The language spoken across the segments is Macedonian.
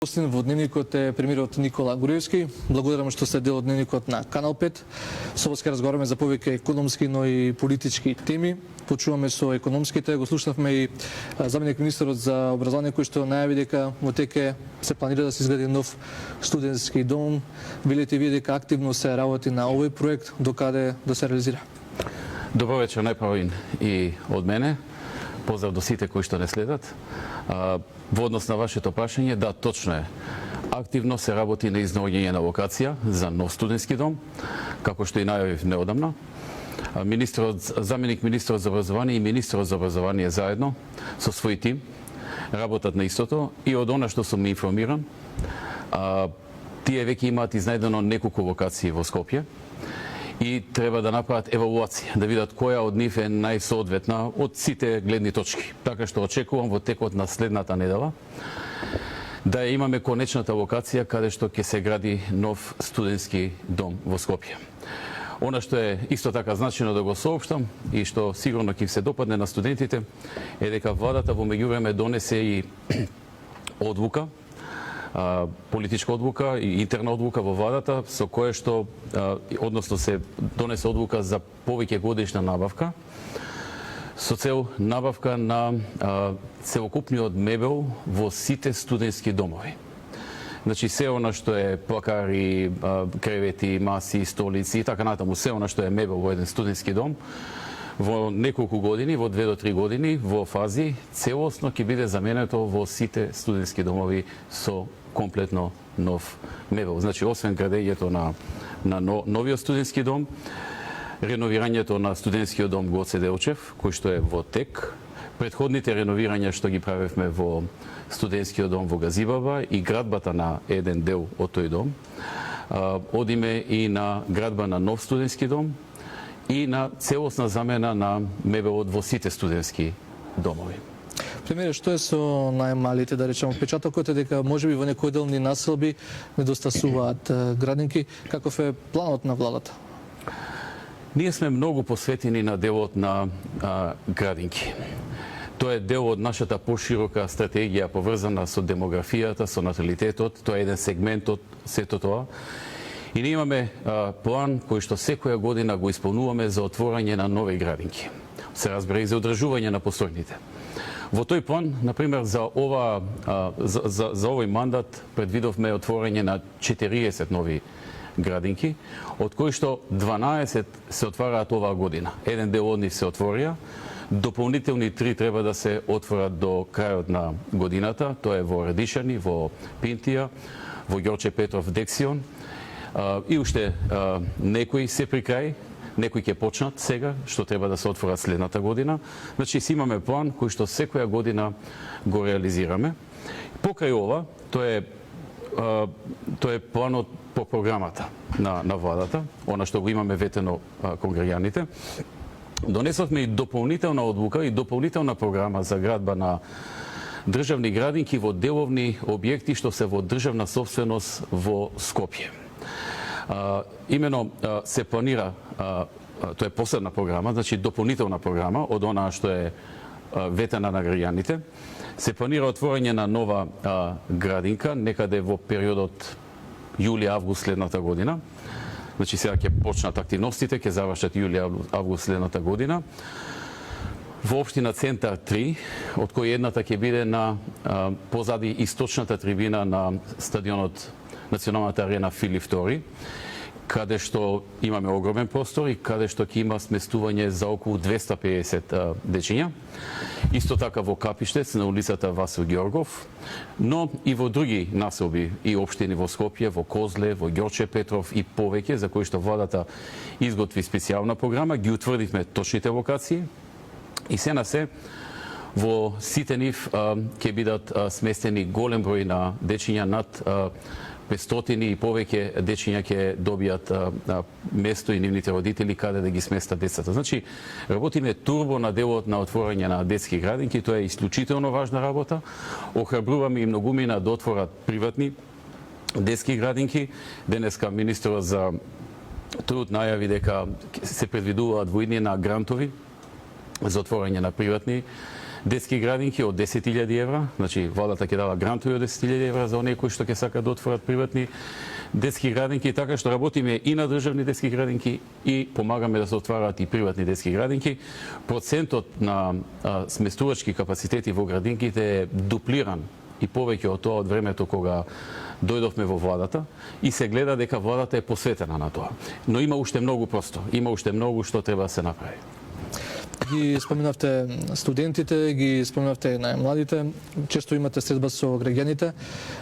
Гостин во дневникот е премиерот Никола Груевски. Благодарам што сте дел од дневникот на Канал 5. Со вас ќе разговараме за повеќе економски, но и политички теми. Почуваме со економските, го слушнавме и заменик министерот за образование кој што најави дека во теке се планира да се изгради нов студентски дом. Велите вие дека активно се работи на овој проект, докаде да се реализира? Добро вечер најпрво и од мене. Поздрав до сите кои што не следат. Во однос на вашето прашање, да, точно е. Активно се работи на изнаоѓање на локација за нов студентски дом, како што и најавив неодамна. Заменик министерот за образование и министерот за образование заедно со свој тим работат на истото и од она што сум информиран, тие веќе имаат изнајдено неколку локации во Скопје и треба да направат евалуација, да видат која од нив е најсоодветна од сите гледни точки. Така што очекувам во текот на следната недела да имаме конечната локација каде што ќе се гради нов студентски дом во Скопје. Она што е исто така значено да го соопштам и што сигурно ќе се допадне на студентите е дека владата во меѓувреме донесе и одлука, политичка одлука и интерна одлука во владата со кое што односно се донесе одлука за повеќе годишна набавка со цел набавка на целокупниот мебел во сите студентски домови. Значи се она што е плакари, кревети, маси, столици и така натаму, се она што е мебел во еден студентски дом во неколку години, во 2 до 3 години, во фази целосно ќе биде заменето во сите студентски домови со комплетно нов мебел. Значи, освен градењето на новиот студентски дом, реновирањето на студентскиот дом Гоце Делчев, кој што е во тек, предходните реновирања што ги правевме во студентскиот дом во Газибаба и градбата на еден дел од тој дом, одиме и на градба на нов студентски дом, и на целосна замена на мебелот во сите студентски домови. Премиере, што е со најмалите, да речеме, впечатокот е дека можеби во некои делни населби недостасуваат градинки. Каков е планот на владата? Ние сме многу посветени на делот на градинки. Тоа е дел од нашата поширока стратегија поврзана со демографијата, со наталитетот, тоа е еден сегмент од сето тоа. И ние имаме план кој што секоја година го исполнуваме за отворање на нови градинки. Се разбира и за одржување на постојните. Во тој план, например, за овој мандат предвидовме отворање на 40 нови градинки, од кои што 12 се отвараат оваа година. Еден дел од нив се отворија, дополнителни 3 треба да се отворат до крајот на годината, тоа е во Радишани, во Пинтија, во Ѓорче Петров Дексион, и уште некои се при крај, некои ќе почнат сега, што треба да се отворат следната година. Значи, си имаме план кој што секоја година го реализираме. Покрај ова, тоа е планот по програмата на владата, она што го имаме ветено кон граѓаните. Донесовме и дополнителна одлука и дополнителна програма за градба на државни градинки во деловни објекти што се во државна собственост во Скопје. Имено се планира, тоа е посебна програма, значи дополнителна програма од онаа што е ветена на граѓаните. Се планира отворање на нова градинка некаде во периодот јули-август следната година. Значи сега ќе почнат активностите, ќе завршат јули-август следната година. Во општина Центар 3, од кој едната ќе биде на позади источната трибина на стадионот Националната арена Филип II, каде што имаме огромен простор и каде што ќе има сместување за околу 250 дечиња. Исто така во Капиштец на улицата Васил Ѓоргов, но и во други населби и општини во Скопје, во Козле, во Ѓорче Петров и повеќе, за кои што владата изготви специјална програма, ги утврдивме точните локации и се на се во сите нив ќе бидат сместени голем број на дечиња, над 500 и повеќе дечиња ќе добијат место и нивните родители каде да ги сместат децата. Значи, работиме турбо на делот на отворање на детски градинки, тоа е исклучително важна работа. Охрабруваме и многумина да отворат приватни детски градинки. Денеска министерот за труд најави дека се предвидуваат во иднина грантови за отворање на приватни детски градинки од 10.000 евра, значи владата ќе дава грантови од 10.000 евра за оние кои што ќе сакаат да отворат приватни детски градинки, така што работиме и на државни детски градинки и помагаме да се отвараат и приватни детски градинки. Процентот на сместувачки капацитети во градинките е дуплиран и повеќе од тоа од времето кога дојдовме во владата и се гледа дека владата е посветена на тоа. Но има уште многу просто, има уште многу што треба да се направи. Ги споменавте студентите, ги споменавте најмладите, често имате средба со граѓаните,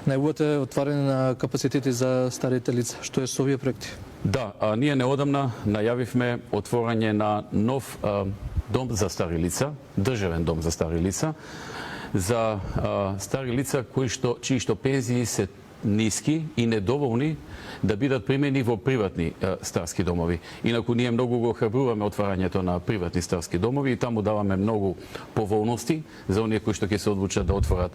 најавувате отварање на капацитети за старите лица. Што е со овие проекти? Да, ние неодамна најавивме отворање на нов дом за стари лица, државен дом за стари лица, за стари лица чии што пензии се ниски и недоволни да бидат примени во приватни старски домови. Инаку ние многу го охрабруваме отварањето на приватни старски домови и таму даваме многу поволности за оние кои што ќе се одлучат да отворат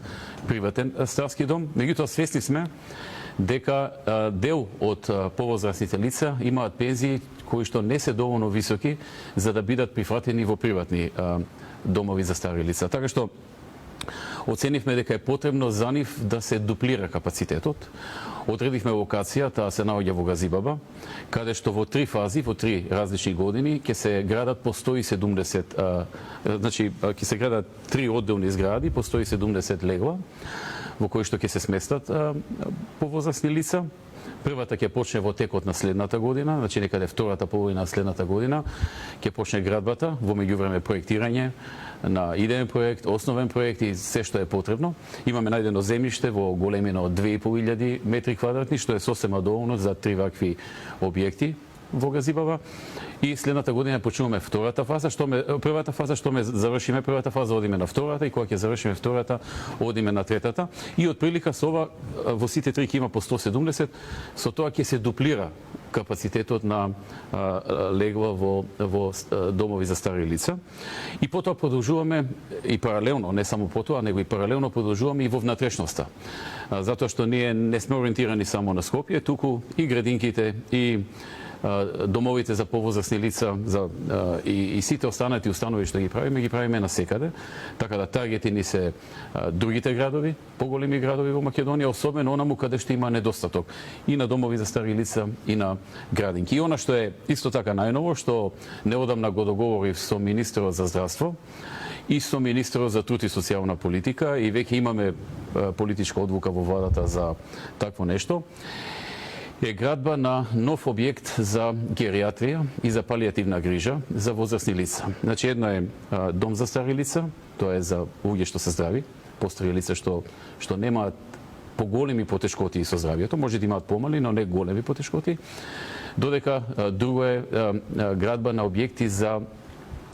приватен старски дом. Меѓутоа свесни сме дека дел од повозрастните лица имаат пензии кои што не се доволно високи за да бидат прифатени во приватни домови за стари лица. Така што оценивме дека е потребно за нив да се дуплира капацитетот. Одредивме локација, таа се наоѓа во Газибаба, каде што во 3 фази, во 3 различни години ќе се градат по 170, значи ќе се градат 3 одделни згради по 170 легла во кои што ќе се сместат повозрастни лица. Првата ќе почне во текот на следната година, значи некаде втората половина на следната година ќе почне градбата, во меѓувреме проектирање на идеен проект, основен проект и се што е потребно. Имаме најдено земјиште во големина од 2500 метри квадратни, што е сосема доволно за 3 вакви објекти во Газибаба. И следната година почнуваме втората фаза, првата фаза што ме завршиме првата фаза, одиме на втората и кога ќе завршиме втората, одиме на третата. И од прилика со ова во сите три ќе има по 170, со тоа ќе се дуплира капацитетот на легла во домови за стари лица. И потоа продолжуваме и паралелно, не само потоа, него и паралелно продолжуваме и во внатрешноста. Затоа што ние не сме ориентирани само на Скопје, туку и градинките и домовите за повозрастни лица и сите останати установи што ги правиме насекаде, така да таргети ни се другите градови, поголеми градови во Македонија, особено онаму каде што има недостаток и на домови за стари лица и на градинки. И она што е исто така најново, што неодамна го договорив со министерот за здравство и со министерот за труд и социјална политика и веќе имаме политичка одлука во владата за такво нешто, е градба на нов објект за гериатрија и за палијативна грижа за возрастни лица. Значи, едно е дом за стари лица, тоа е за луѓе што се здрави, постари лица што немаат поголеми потешкоти со здравието, може да имаат помали, но не големи потешкоти. Додека друго е градба на објекти за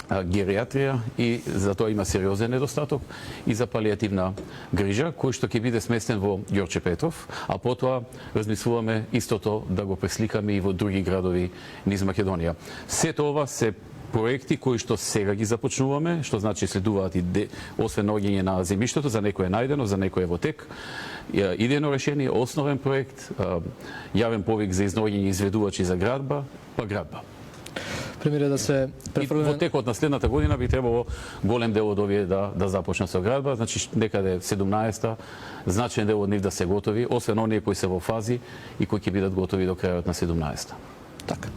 гериатрија и за тоа има сериозен недостаток и за палијативна грижа, кој што ќе биде сместен во Ѓорче Петров, а потоа размислуваме истото да го пресликаме и во други градови низ Македонија. Сето ова се проекти кои што сега ги започнуваме, што значи следуваат и освен наоѓање на земјиштето, за некој е најдено, за некој е во тек, идејно решение, основен проект, јавен повик за изнаоѓање изведувачи за градба, па градба. Пример да се префрлен... Во текот на следната година би требало голем дел од овие да започнат со градба, значи некаде 17-та, значаен дел од нив да се готови, освен оние кои се во фази и кои ќе бидат готови до крајот на 17-та. Така.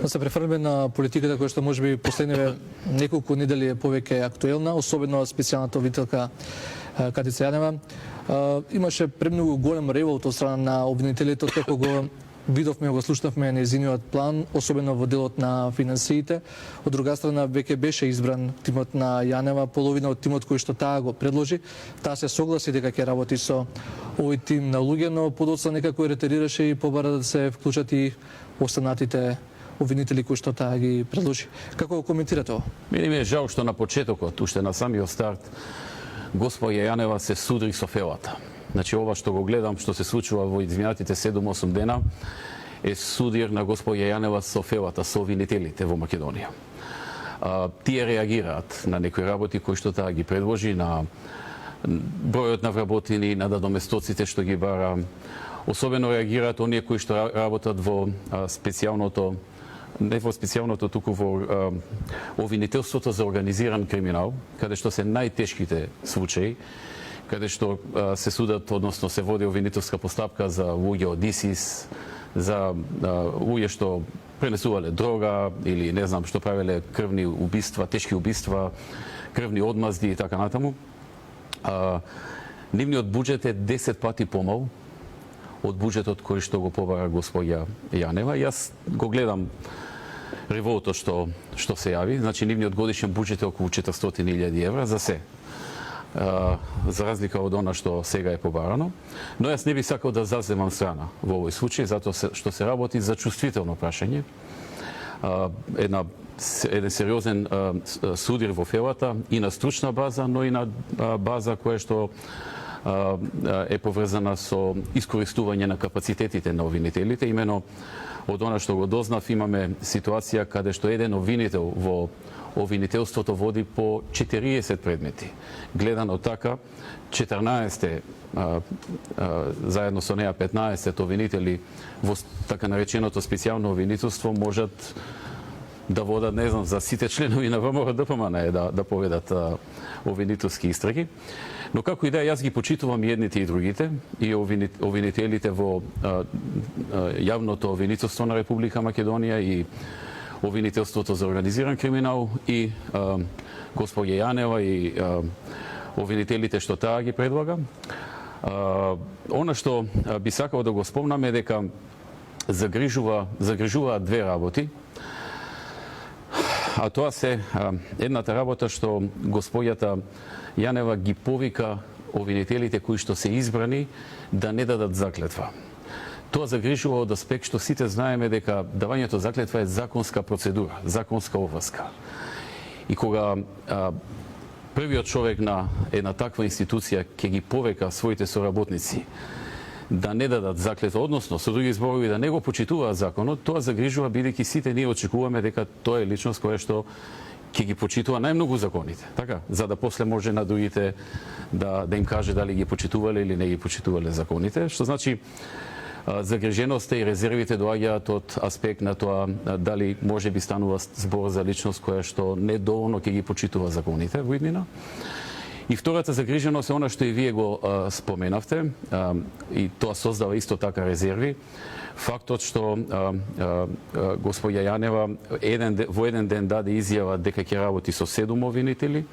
Да се префрлеме на политиката која што можеби последниве неколку недели е повеќе актуелна, особено специјалната обвинителка Катица Јанева. Имаше премногу голем револт од страна на обвинителите откако го видовме, го слушнавме нејзиниот план, особено во делот на финансиите. Од друга страна, веќе беше избран тимот на Јанева, половина од тимот кој што таа го предложи. Таа се согласи дека ќе работи со овој тим на луѓе, но подоцна некако ретерираше и побара да се вклучат и останатите обвинители кои што таа ги предложи. Како го коментирате ова? Мене ми е жал што на почетокот, уште на самиот старт, господја Јанева се судри со фелата. Значи, ова што го гледам, што се случува во изминатите 7-8 дена, е судир на господја Јанева со фелата, со обвинителите во Македонија. Тие реагираат на некои работи кои што таа ги предложи, на бројот на вработени, на надоместоците што ги бара. Особено реагираат оние кои што работат во специјалното не во специјалното, туку во обвинителството за организиран криминал, каде што се најтешките случаи, каде што се судат, односно се води обвинителска постапка за луѓе од ИСИС, за луѓе што пренесувале дрога или не знам што правеле крвни убиства, тешки убиства, крвни одмазди и така натаму. Нивниот буџет е 10 пати помал од буџетот кој што го побара господја Јанева. Јас го гледам револтот што се јави, значи нивниот годишен буџет е околу 400.000 евра за се. За разлика од она што сега е побарано. Но јас не би сакал да заземам страна во овој случај, затоа што се работи за чувствително прашање. Еден сериозен судир во фелата и на стручна база, но и на база која што е поврзана со искористување на капацитетите на обвинителите. Имено од она што го дознав, имаме ситуација каде што еден обвинител во обвинителството води по 40 предмети. Гледано така, 14 заедно со неа 15 обвинители во така нареченото специјално обвинителство можат да водат, не знам, за сите членови на ВМРО ДПМН да поведат обвинителски истраги. Но како и да, јас ги почитувам и едните и другите, и обвинителите во јавното обвинителство на Република Македонија и обвинителството за организиран криминал и господја Јанева и обвинителите што таа ги предлага. Она што би сакал да го спомнам е дека загрижуваат две работи. А тоа се едната работа што господјата Јанева ги повика обвинителите кои што се избрани да не дадат заклетва. Тоа загрижува од аспект што сите знаеме дека давањето заклетва е законска процедура, законска обврска. И кога првиот човек на една таква институција ќе ги повека своите соработници да не дадат заклетва, односно со други зборови да не го почитуваат законот, тоа загрижува бидејќи сите ние очекуваме дека тоа е личност која што ќе ги почитува најмногу законите, така, за да после може на другите да им каже дали ги почитувале или не ги почитувале законите, што значи загриженоста и резервите доаѓаат од аспект на тоа дали може би станува збор за личност која што недоволно ќе ги почитува законите во иднина. И втората загриженост е она што и вие го споменавте, и тоа создава исто така резерви. Фактот што господја Јанева во еден ден даде изјава дека ќе работи со 7 обвинители,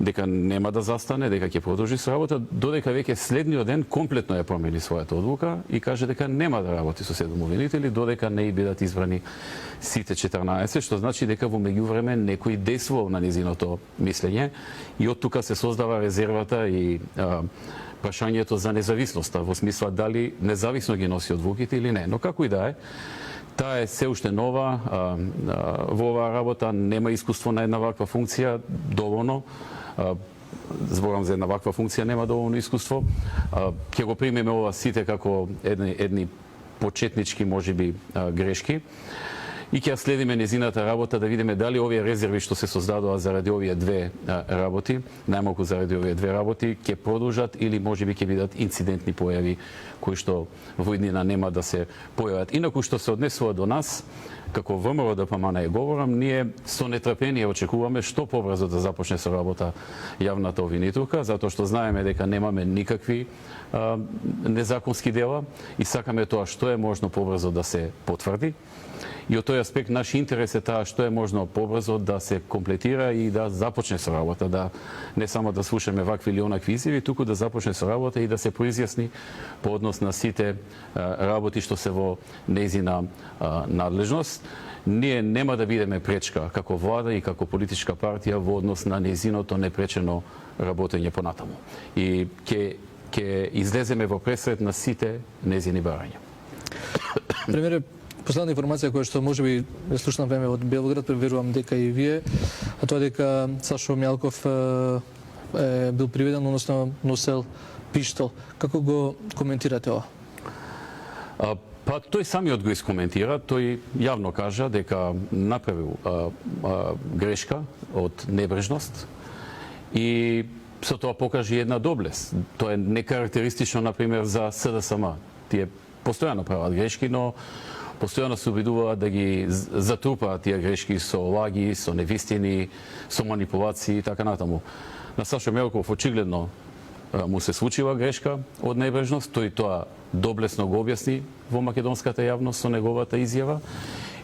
дека нема да застане, дека ќе продолжи со работа, додека веќе следниот ден комплетно ја промени својата одлука и каже дека нема да работи со 7 обвинители, додека не бидат избрани сите 14, што значи дека во меѓувреме некој действувал на низиното мислење и од тука се создава резервата и прашањето за независноста, во смисла дали независно ги носи одлуките или не. Но како и да е, таа е се уште нова во оваа работа, нема искуство на една ваква функција, доволно. Зборам за една ваква функција, нема доволно искуство. Ќе го примеме ова сите како едни почетнички, можеби, грешки. И ќе следиме незината работа да видиме дали овие резерви што се создадоа заради овие две работи, најмалку заради овие две работи, ќе продолжат или можеби ќе бидат инцидентни појави кои што во иднина нема да се појават. Инаку што се однесува до нас, како ВМРО ДПМН ја говорам, ние со нетрпение очекуваме што побрзо да започне со работа јавната обвинителка, затоа што знаеме дека немаме никакви незаконски дела и сакаме тоа што е можно побрзо да се потврди. И од тој аспект наш интерес е таа што е можно побрзо да се комплетира и да започне со работа, да не само да слушаме вакви или онакви изјави, туку да започне со работа и да се произјасни по однос на сите работи што се во нејзина надлежност. Ние нема да бидеме пречка како влада и како политичка партија во однос на нејзиното непречено работење понатаму. И ќе излеземе во пресред на сите нејзини барања. Премиере, последна информација која што можеби ја слушнав време од Белград, преверувам дека и вие, а тоа дека Сашо Мјалков е бил приведен, односно носел пиштол. Како го коментирате ова? Па тој самиот го искоментира, тој јавно кажа дека направил грешка од небрежност и со тоа покажи една доблест. Тоа е некарактеристично, например, за СДСМ. Тие постојано прават грешки, но постојано се обидуваат да ги затрупаат тие грешки со лаги, со невистини, со манипулации и така натаму. На Сашо Мелков очигледно му се случила грешка од небрежност, тој тоа доблесно го објасни во македонската јавност со неговата изјава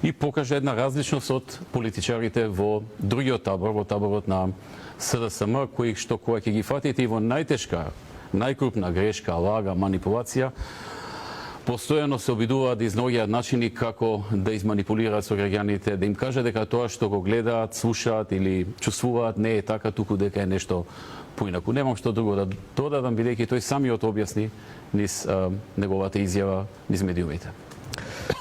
и покажа една различност од политичарите во другиот табор, во таборот на СДСМ, кои што кога ќе ги фатите и во најтешка, најкрупна грешка, лага, манипулација, постојано се обидуваат да изнаоѓаат начини како да изманипулираат со граѓаните, да им кажа дека тоа што го гледаат, слушаат или чувствуваат не е така, туку дека е нешто поинаку. Немам што друго да додадам, бидејќи тој самиот објасни низ неговата изјава низ медиумите.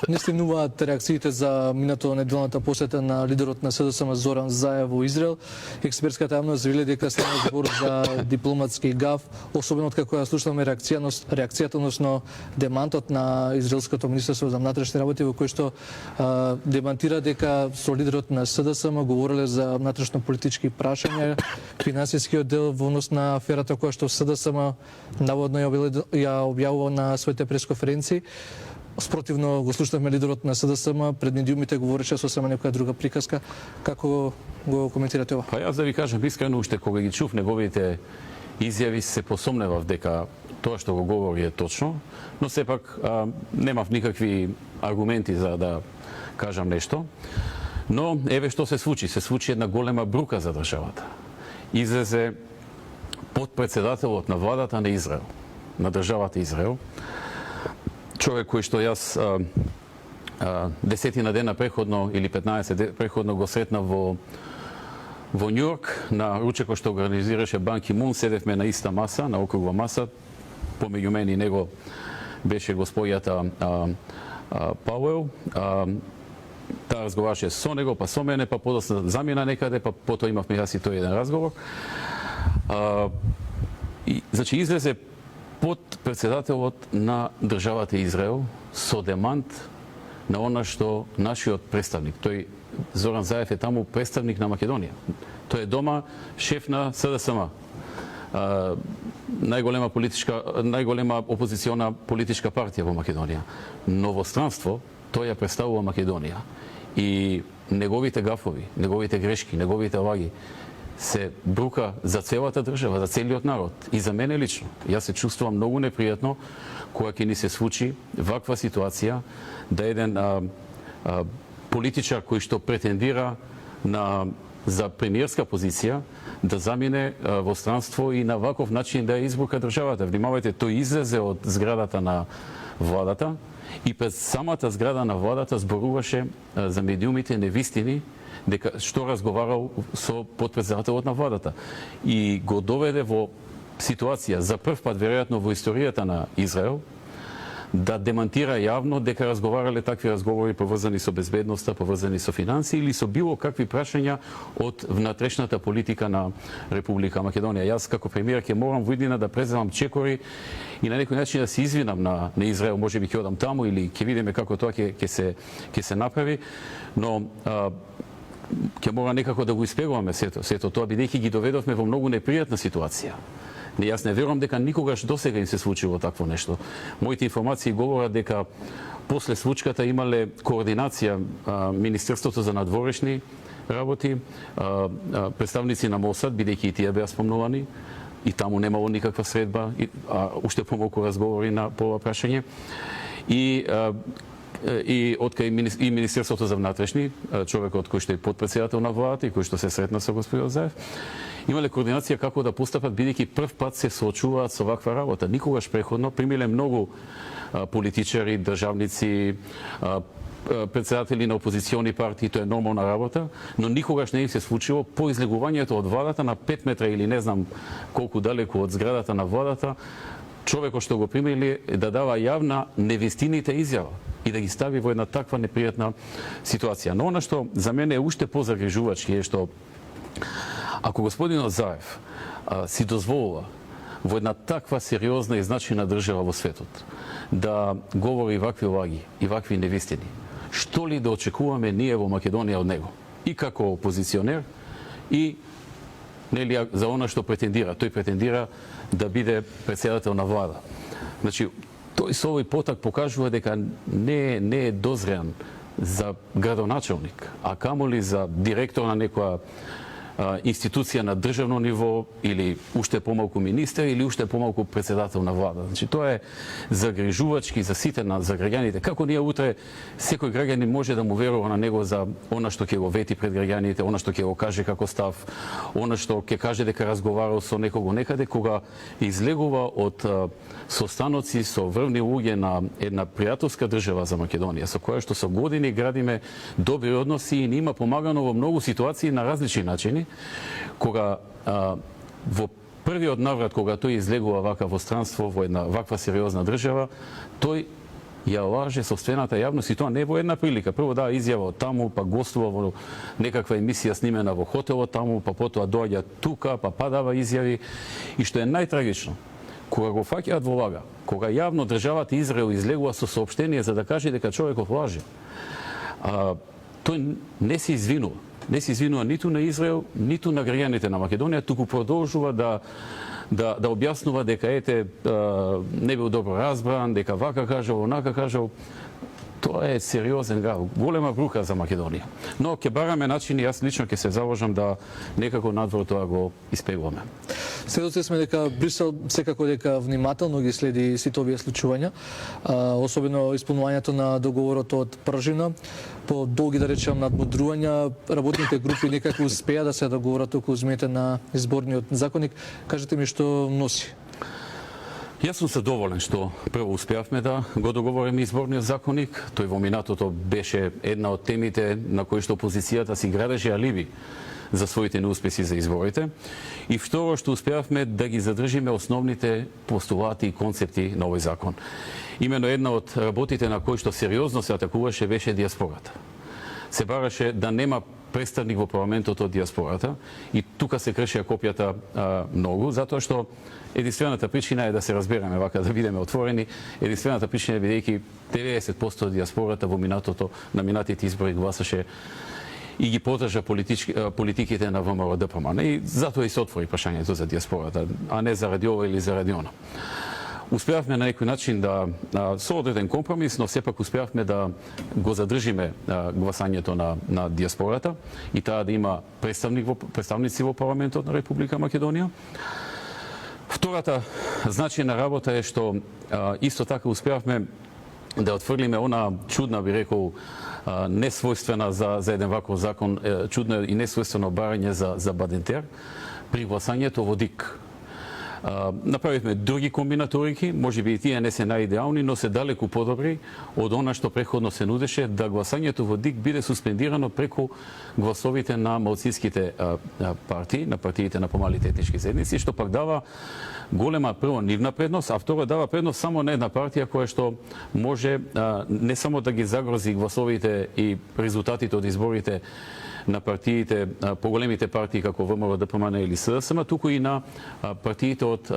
Не стигнуваат реакциите за минато неделната посета на лидерот на СДСМ Зоран Заев во Израел. Експертската јавност вели дека стана збор за дипломатски гаф, особено откако ја слушнавме реакцијата, односно демантот на израелското министерство за внатрешни работи, во кој што демантира дека со лидерот на СДСМ говореле за внатрешно-политички прашања, финансискиот дел во однос на аферата која што СДСМ наводно ја објавува на своите пресконференции. Спротивно го слушнавме лидерот на СДСМ, пред медиумите говореше сосема некоја друга приказка. Како го коментирате ова? Па јас да ви кажам искрено, уште кога ги чув неговите изјави се посомневав дека тоа што го говори е точно, но сепак немав никакви аргументи за да кажам нешто. Но еве што се случи. Се случи една голема брука за државата. Излезе подпредседателот на владата на Израел, на државата Израел, човек кој што јас 10 дена преходно или 15 преходно го сретнав во Њујорк на ручек кој што организираше Бан Ки Мун, седевме на иста маса, на округла маса, помеѓу мене и него беше госпојата Пауел. Таа разговараше со него, па со мене, па подоцна замина некаде, па потоа имавме јас и тој еден разговор. Значи излезе под председателот на државата Израел со демант на она што нашиот представник, тој Зоран Заев е таму представник на Македонија. Тој е дома шеф на СДСМ. Најголема опозициона политичка партија во Македонија. Но во странство тој ја представува Македонија. И неговите гафови, неговите грешки, неговите лаги се брука за целата држава, за целиот народ и за мене лично. Јас се чувствувам многу непријатно кога ќе ни се случи ваква ситуација да еден политичар кој што претендира за премиерска позиција да замине во странство и на ваков начин да ја избрука државата. Внимавајте, тој излезе од зградата на владата и пред самата зграда на владата зборуваше за медиумите невистини дека што разговарал со подпредседателот на владата и го доведе во ситуација за прв пат веројатно во историјата на Израел да демантира јавно дека разговарале такви разговори поврзани со безбедноста, поврзани со финансии или со било какви прашања од внатрешната политика на Република Македонија. Јас како премиер ќе морам во иднина да преземам чекори и на некој начин да се извинам на Израел, можеби ќе одам таму или ќе видиме како тоа ќе се направи, но ќе мора некако да го испегуваме сето тоа, бидејќи ги доведовме во многу непријатна ситуација. Јас не верувам дека никогаш досега им се случило такво нешто. Моите информации говорат дека после случката имале координација Министерството за надворешни работи, представници на МОСАД, бидејќи и тие беа спомнувани, и таму немало никаква средба, уште помалку разговори по ова прашање. И откај и Министерството за внатрешни, човекот кој што е подпредседател на владата и кој што се сретна со господин Заев, имале координација како да постапат, бидејќи прв пат се соочуваат со ваква работа. Никогаш преходно примиле многу политичари, државници, председатели на опозициони партии, тоа е нормална работа, но никогаш не им се случило по излегувањето од владата на 5 метра или не знам колку далеку од зградата на владата, човекот што го примили да дава јавна невистините изјава и да ги стави во една таква непријатна ситуација. Но она што за мене е уште позагрижувачки е што ако господинот Заев си дозволува во една таква сериозна и значајна држава во светот да говори вакви лаги и вакви невистини, што ли да очекуваме ние во Македонија од него? И како опозиционер, и нели за она што претендира. Тој претендира да биде председател на влада. Значи, тој со овој потак покажува дека не е дозреан за градоначелник, а камоли за директор на некоја институција на државно ниво или уште помалку министер или уште помалку председател на влада. Значи тоа е загрижувачки за сите за граѓаните. Како ние утре секој граѓанин може да му верува на него за она што ќе го вети пред граѓаните, она што ќе го каже како став, она што ќе каже дека разговарал со некого некаде, кога излегува од состаноци со врвни луѓе на една пријателска држава за Македонија, со која што со години градиме добри односи и ни има помагано во многу ситуации на различни начини, кога во првиот наврат кога тој излегува вака во странство во една ваква сериозна држава, тој ја лаже собствената јавност и тоа не во една прилика. Прво дава изјава од таму, па гостува во некаква емисија снимена во хотелот таму, па потоа доаѓа тука, па дава изјави. И што е најтрагично, кога го фаќаат во лага, кога јавно државата Израел излегува со соопштение за да каже дека човекот лаже, тој не се извинува. Не се извинува ниту на Израел, ниту на граѓаните на Македонија, туку продолжува да објаснува дека не бил добро разбран, дека вака кажал, онака кажал. Тоа е сериозен гав, голема брука за Македонија. Но ќе бараме начини, јас лично ќе се заложам да некако надвор тоа го испегуваме. Сведоци сме дека Брисел секако дека внимателно ги следи сите овие случувања, особено исполнувањето на договорот од Пржина, по долги да речем надмудрувања, работните групи некако успеа да се договорат околу измените на изборниот законник. Кажете ми што носи? Јас сум задоволен што прво успеавме да го договориме изборниот законник. Тој во минатото беше една од темите на кои што опозицијата си градеше алиби за своите неуспеси за изборите. И второ што успеавме да ги задржиме основните постулати и концепти на овој закон. Имено една од работите на кои што сериозно се атакуваше беше диаспората. Се бараше да нема представник во парламентот од диаспората и тука се кршеа копјата многу, затоа што единствената причина е да се разбереме вака, да бидеме отворени. Единствената причина е бидејќи 90% од диаспората во минатото на минатите избори гласаше и ги подржа политиките на ВМРО ДПМН. И затоа и се отвори прашањето за диаспората, а не заради ова или заради она. Успеавме на некој начин да со одреден компромис, но сепак успеавме да го задржиме гласањето на диаспората и таа да има представници во парламентот на Република Македонија. Втората значајна работа е што исто така успеавме да отфрлиме она чудна, би рекол, несвојствена за еден ваков закон, чудно и несвојствено барање за Бадентер при гласањето во ДИК. Направивме други комбинаторики, можеби и тие не се наидеални, но се далеку подобри од она што преходно се нудеше, да гласањето во ДИК биде суспендирано преку гласовите на малцинските партии, на партиите на помалите етнички заедници, што пак дава голема прво нивна предност, а второ дава предност само на една партија која што може не само да ги загрози гласовите и резултатите од изборите на партиите, поголемите партии како ВМРО ДПМН или СДСМ, туку и на партиите од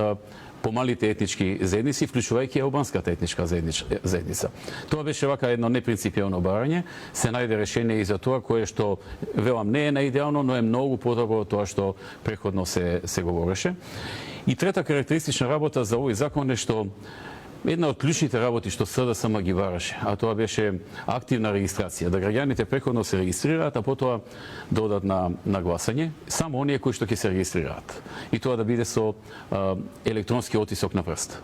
помалите етнички заедници, вклучувајќи албанската етничка заедница. Тоа беше вака едно непринципиелно барање, се најде решение и за тоа кое што, велам, не е наидеално, но е многу подобро од тоа што преходно се говореше. И трета карактеристична работа за овој закон е што една од клучните работи што СДСМ ги бараше, а тоа беше активна регистрација, да граѓаните преходно се регистрираат, а потоа додат на гласање, само оние кои што ќе се регистрираат. И тоа да биде со електронски отисок на прст.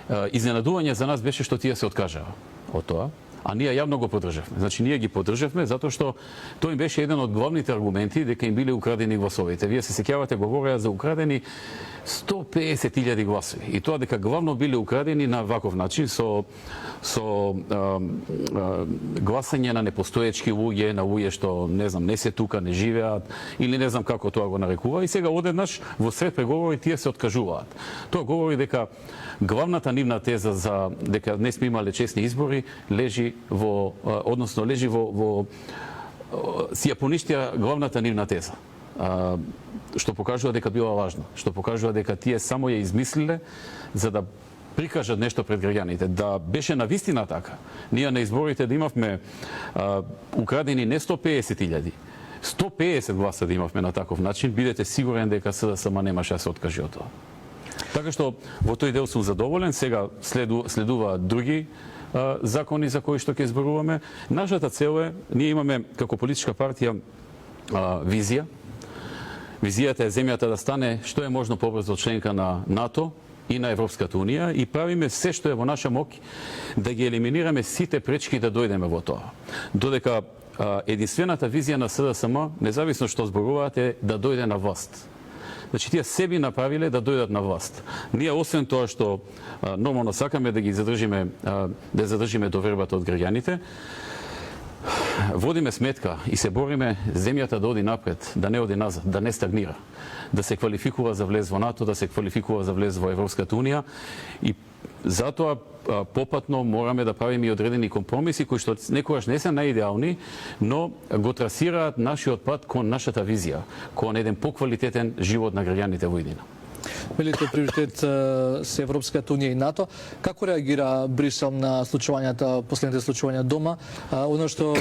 Изненадување за нас беше што тие се откажаа од тоа, а ние јавно го поддржавме. Значи, ние ги поддржавме затоа што тој беше еден од главните аргументи дека им биле украдени гласовите. Вие се сеќавате, говореа за украдени 150.000 гласови. И тоа дека главно биле украдени на ваков начин со гласање на непостоечки луѓе, на луѓе што не се тука, не живеат или не знам како тоа го нарекува. И сега одеднаш во сред преговори тие се откажуваат. Тоа говори дека главната нивна теза за дека не сме имале честни избори лежи во си ја поништија главната нивна теза. Што покажува дека била важна, што покажува дека тие само ја измислиле за да прикажат нешто пред граѓаните. Да беше на вистина така, ние на изборите да имавме украдени не 150.000, 150 гласа да имавме на таков начин, бидете сигурен дека СДСМ немаше да се откажи од тоа. Така што во тој дел сум задоволен, сега следуваат други закони за кои што ќе зборуваме. Нашата цел е, ние имаме како политичка партија визија. Визијата е земјата да стане што е можно побрзо членка на НАТО и на Европската Унија и правиме се што е во наша моќ да ги елиминираме сите пречки да дојдеме во тоа. Додека единствената визија на СДСМ, независно што зборуваат, е да дојде на власт. Значи, тие себе направиле да дојдат на власт. Ние, освен тоа што нормално сакаме да ги задржиме, да задржиме довербата од граѓаните, водиме сметка и се бориме земјата да оди напред, да не оди назад, да не стагнира, да се квалификува за влез во НАТО, да се квалификува за влез во Европската Унија и затоа попатно мораме да правиме и одредени компромиси кои што некогаш не се наидеални, но го трасираат нашиот пат кон нашата визија, кон еден поквалитетен живот на граѓаните во иднина. Велите приоритет се Европската Унија и НАТО. Како реагира Брисел на случувањата, последните случувања дома? Оно што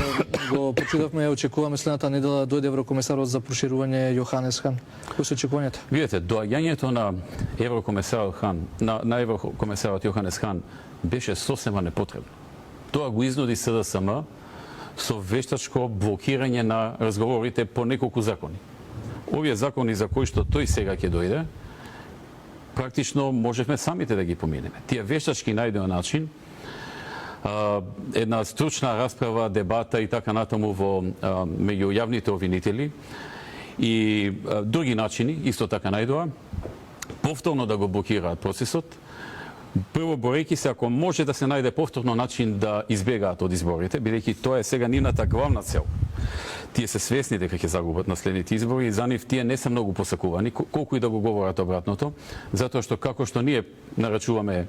го прочитавме, очекуваме следната недела дојде еврокомесарот за проширување Јоханес Хан. Кои се очекувањата? Видете, доаѓањето на еврокомесарот Хан, на еврокомесарот Јоханес Хан беше сосема непотребно. Тоа го изнуди СДСМ со вештачко блокирање на разговорите по неколку закони. Овие закони за кои што тој сега ќе дојде, практично можевме самите да ги поминеме. Тие вештачки најдео начин, една стручна расправа, дебата и така натаму во меѓу јавните обвинители и други начини исто така најдоа повторно да го блокираат процесот. Прво борејќи се ако може да се најде повторно начин да избегаат од изборите, бидејќи тоа е сега нивната главна цел. Тие се свесни дека ќе загубат на следните избори и за нив тие не се многу посакувани, колку и да го говорат обратното, затоа што како што ние нарачуваме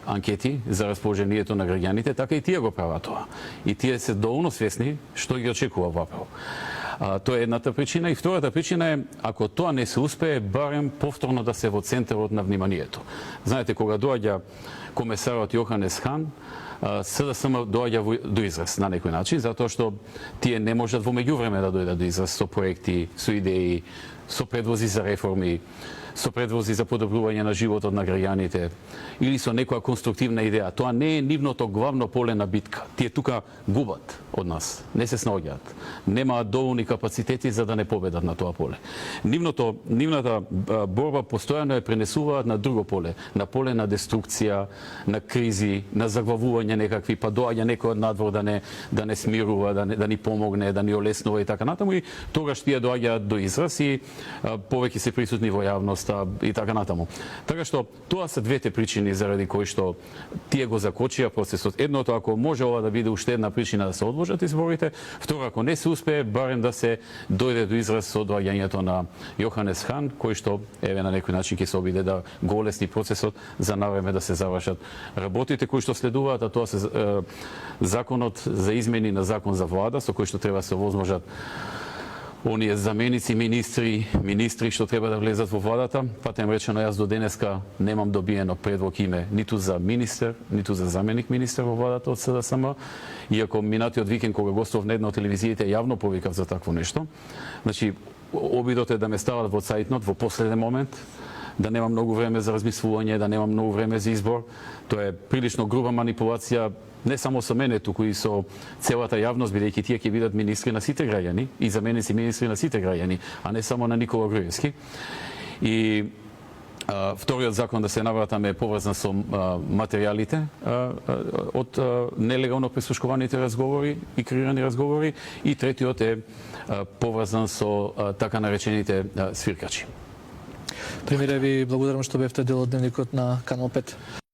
анкети за расположението на граѓаните, така и тие го прават тоа. И тие се доволно свесни што ги очекува вапро. Тоа е едната причина. И втората причина е, ако тоа не се успее, барем повторно да се во центарот на вниманието. Знаете, кога доаѓа комесарот Јоханес Хан, СДСМ доаѓа до израз на некој начин, затоа што тие не можат во меѓувреме да дојдат до израз со проекти, со идеи, со предлози за реформи, со предлози за подобрување на животот на граѓаните или со некоја конструктивна идеја. Тоа не е нивното главно поле на битка. Тие тука губат од нас, не се снаоѓаат. Немаат доволни капацитети за да не победат на тоа поле. Нивната борба постојано е пренесуваат на друго поле, на поле на деструкција, на кризи, на заглавување некакви, па доаѓа некој од надвор да не смирува, да ни помогне, да ни олеснува и така натаму и тогаш тие доаѓаат до израз и повеќе се присутни во јавност и така натаму. Така што тоа се двете причини заради кои што тие го закочија процесот. Едното, ако може ова да биде уште една причина да се одложат изборите, второ, ако не се успее, барем да се дојде до израз со доаѓањето на Јоханес Хан, кој што еве на некој начин ќе се обиде да го олесни процесот за навреме да се завршат работите кои што следуваат, а тоа се законот за измени на закон за влада, со кој што треба да се овозможат оние заменици министри што треба да влезат во владата, патем речено јас до денеска немам добиено предлог име ниту за министер, ниту за заменик министер во владата од СДСМ, иако минатиот викенд кога гостував на една од телевизиите јавно повикав за такво нешто. Значи, обидот е да ме стават во цајтнот во последен момент, да нема многу време за размислување, да нема многу време за избор. Тоа е прилично груба манипулација не само со мене, туку и со целата јавност, бидејќи тие ќе бидат министри на сите граѓани и заменици министри на сите граѓани, а не само на Никола Груевски. И вториот закон да се навратаме е поврзан со материјалите од нелегално прислушкуваните разговори и креирани разговори и третиот е поврзан со така наречените свиркачи. Премиере, ви благодарам што бевте дел од дневникот на Канал 5.